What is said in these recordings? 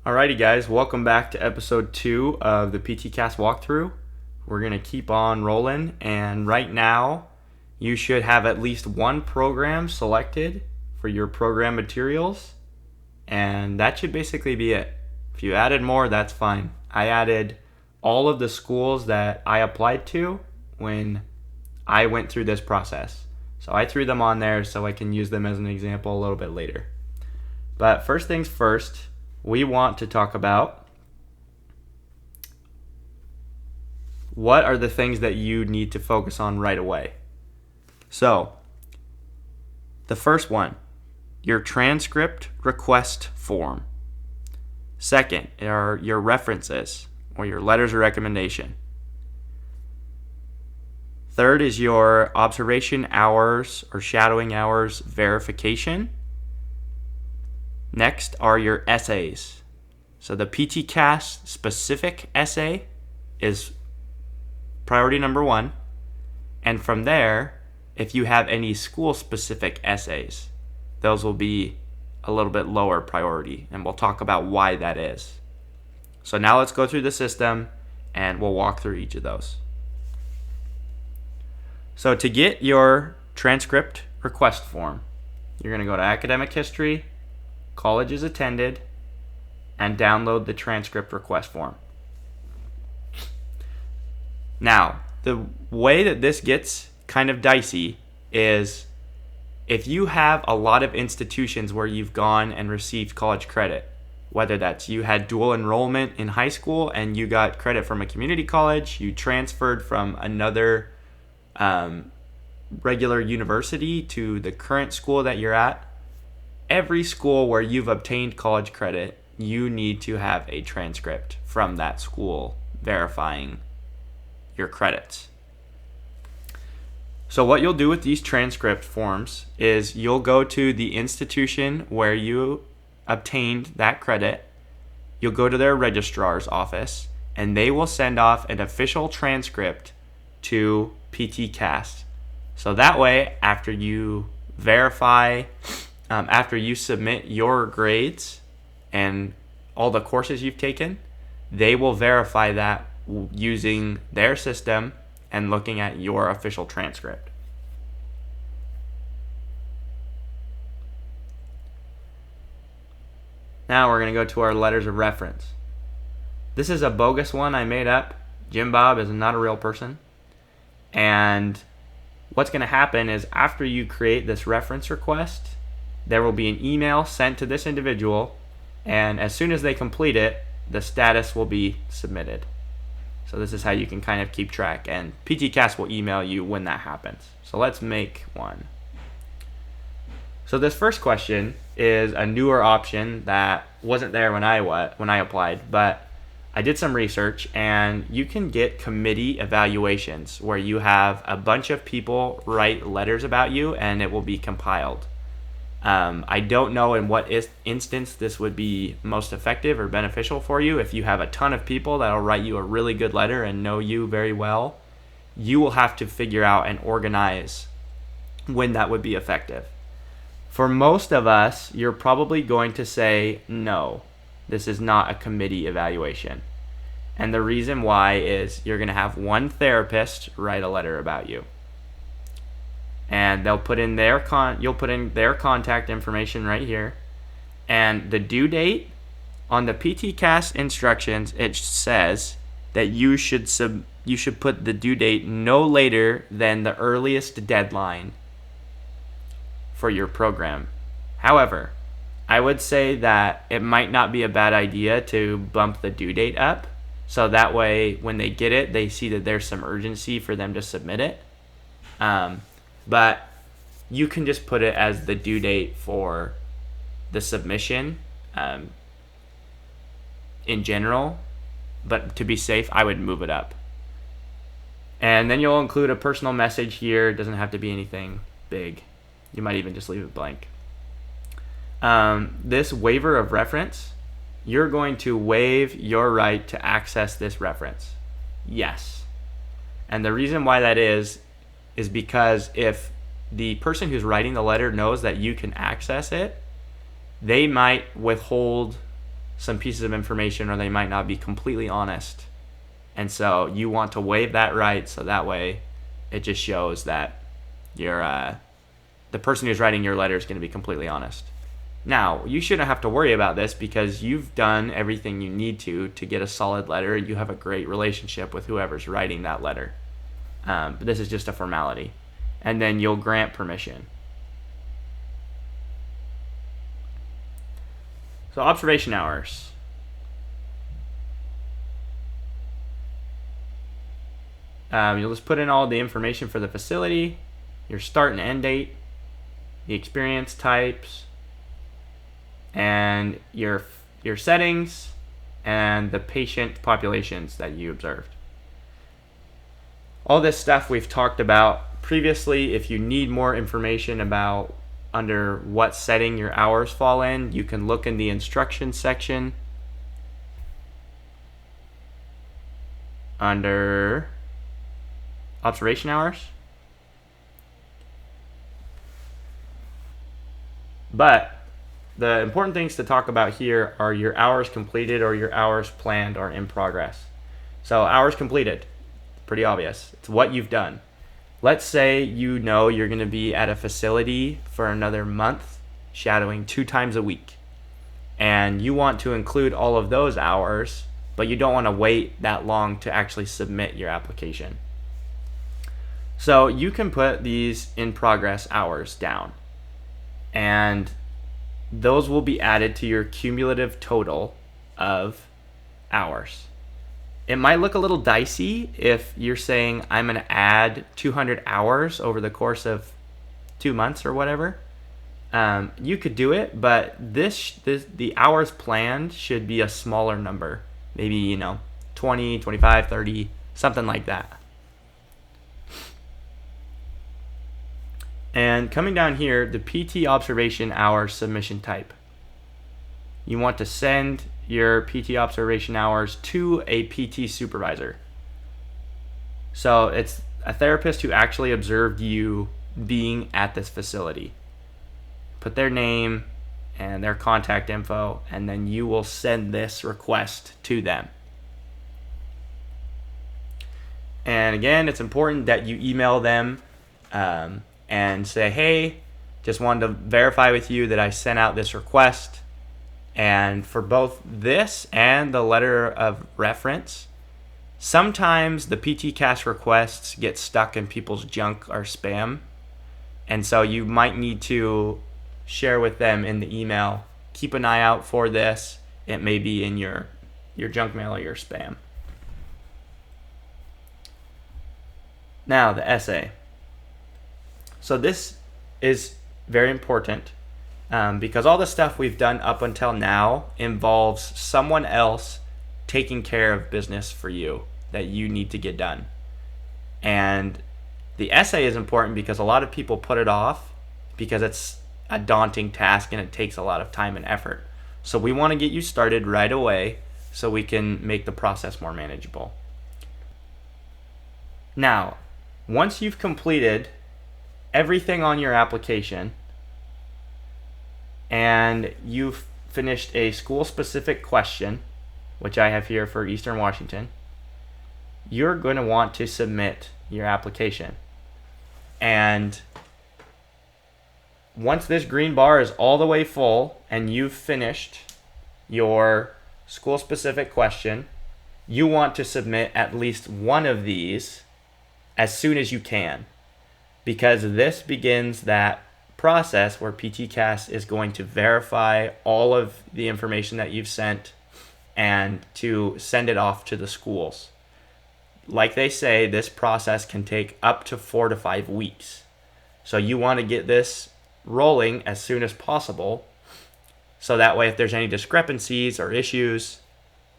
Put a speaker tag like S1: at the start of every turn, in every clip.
S1: Alrighty guys, welcome back to episode 2 of the PTCAS walkthrough. We're going to keep on rolling, and right now you should have at least one program selected for your program materials, and that should basically be it. If you added more, that's fine. I added all of the schools that I applied to when I went through this process. So I threw them on there so I can use them as an example a little bit later. But first things first, we want to talk about what are the things that you need to focus on right away. So, the first one, your transcript request form. Second are your references or your letters of recommendation. Third is your observation hours or shadowing hours verification. Next are your essays. So the PTCAS specific essay is priority number 1. And from there, if you have any school specific essays, those will be a little bit lower priority. And we'll talk about why that is. So now let's go through the system and we'll walk through each of those. So to get your transcript request form, you're going to go to academic history, colleges attended, and download the transcript request form. Now, the way that this gets kind of dicey is if you have a lot of institutions where you've gone and received college credit, whether that's you had dual enrollment in high school and you got credit from a community college, you transferred from another regular university to the current school that you're at, every school where you've obtained college credit, you need to have a transcript from that school verifying your credits. So what you'll do with these transcript forms is you'll go to the institution where you obtained that credit, you'll go to their registrar's office, and they will send off an official transcript to PTCAS. So that way, after you verify after you submit your grades and all the courses you've taken, they will verify that using their system and looking at your official transcript. Now we're going to go to our letters of reference. This is a bogus one I made up. Jim Bob is not a real person. And what's going to happen is after you create this reference request, there will be an email sent to this individual, and as soon as they complete it, the status will be submitted. So this is how you can kind of keep track, and PTCAS will email you when that happens. So let's make one. So this first question is a newer option that wasn't there when I applied, but I did some research, and you can get committee evaluations where you have a bunch of people write letters about you and it will be compiled. I don't know in what instance this would be most effective or beneficial for you. If you have a ton of people that'll write you a really good letter and know you very well, you will have to figure out and organize when that would be effective. For most of us, you're probably going to say, no, this is not a committee evaluation. And the reason why is you're going to have one therapist write a letter about you. And they'll put in you'll put in their contact information right here. And the due date on the PTCAS instructions, it says that you should put the due date no later than the earliest deadline for your program. However, I would say that it might not be a bad idea to bump the due date up, so that way when they get it, they see that there's some urgency for them to submit it. But you can just put it as the due date for the submission in general, but to be safe, I would move it up. And then you'll include a personal message here. It doesn't have to be anything big. You might even just leave it blank. This waiver of reference, you're going to waive your right to access this reference. Yes. And the reason why that is because if the person who's writing the letter knows that you can access it, they might withhold some pieces of information, or they might not be completely honest. And so you want to waive that right, so that way it just shows that you're the person who's writing your letter is going to be completely honest. Now, you shouldn't have to worry about this because you've done everything you need to get a solid letter. You have a great relationship with whoever's writing that letter. But this is just a formality. And then you'll grant permission. So observation hours. You'll just put in all the information for the facility, your start and end date, the experience types, and your settings, and the patient populations that you observed. All this stuff we've talked about previously. If you need more information about under what setting your hours fall in, you can look in the instructions section under observation hours. But the important things to talk about here are your hours completed or your hours planned or in progress. So hours completed, pretty obvious. It's what you've done. Let's say you know you're going to be at a facility for another month, shadowing 2 times a week. And you want to include all of those hours, but you don't want to wait that long to actually submit your application. So you can put these in progress hours down, and those will be added to your cumulative total of hours. It might look a little dicey if you're saying I'm going to add 200 hours over the course of 2 months or whatever. You could do it, but the hours planned should be a smaller number. Maybe, 20, 25, 30, something like that. And coming down here, the PT observation hour submission type. You want to send your PT observation hours to a PT supervisor. So it's a therapist who actually observed you being at this facility. Put their name and their contact info, and then you will send this request to them. And again, it's important that you email them and say, hey, just wanted to verify with you that I sent out this request. And for both this and the letter of reference, sometimes the PTCAS requests get stuck in people's junk or spam. And so you might need to share with them in the email, keep an eye out for this. It may be in your junk mail or your spam. Now, the essay. So this is very important because all the stuff we've done up until now involves someone else taking care of business for you that you need to get done. And the essay is important because a lot of people put it off because it's a daunting task and it takes a lot of time and effort. So we want to get you started right away so we can make the process more manageable. Now, once you've completed everything on your application and you've finished a school-specific question, which I have here for Eastern Washington, you're going to want to submit your application. And once this green bar is all the way full and you've finished your school-specific question, you want to submit at least one of these as soon as you can, because this begins that process where PTCAS is going to verify all of the information that you've sent and to send it off to the schools. Like they say, this process can take up to 4 to 5 weeks. So you want to get this rolling as soon as possible, so that way if there's any discrepancies or issues,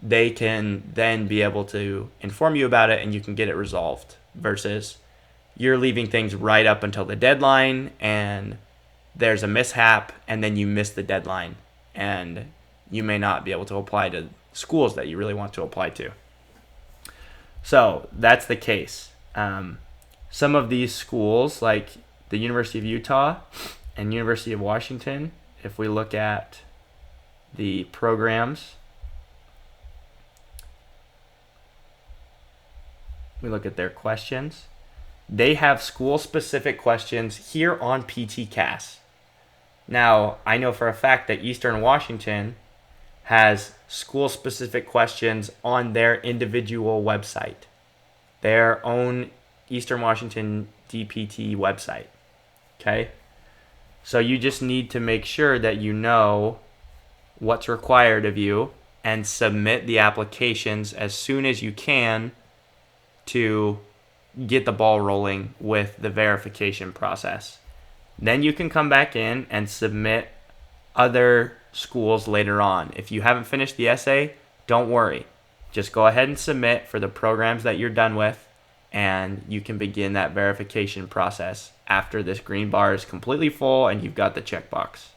S1: they can then be able to inform you about it and you can get it resolved, versus you're leaving things right up until the deadline and there's a mishap and then you miss the deadline and you may not be able to apply to schools that you really want to apply to. So that's the case. Some of these schools, like the University of Utah and University of Washington, if we look at the programs we look at their questions. They have school-specific questions here on PTCAS. Now, I know for a fact that Eastern Washington has school-specific questions on their individual website, their own Eastern Washington DPT website. Okay? So you just need to make sure that you know what's required of you and submit the applications as soon as you can to get the ball rolling with the verification process. Then you can come back in and submit other schools later on. If you haven't finished the essay, don't worry. Just go ahead and submit for the programs that you're done with, and you can begin that verification process after this green bar is completely full and you've got the checkbox.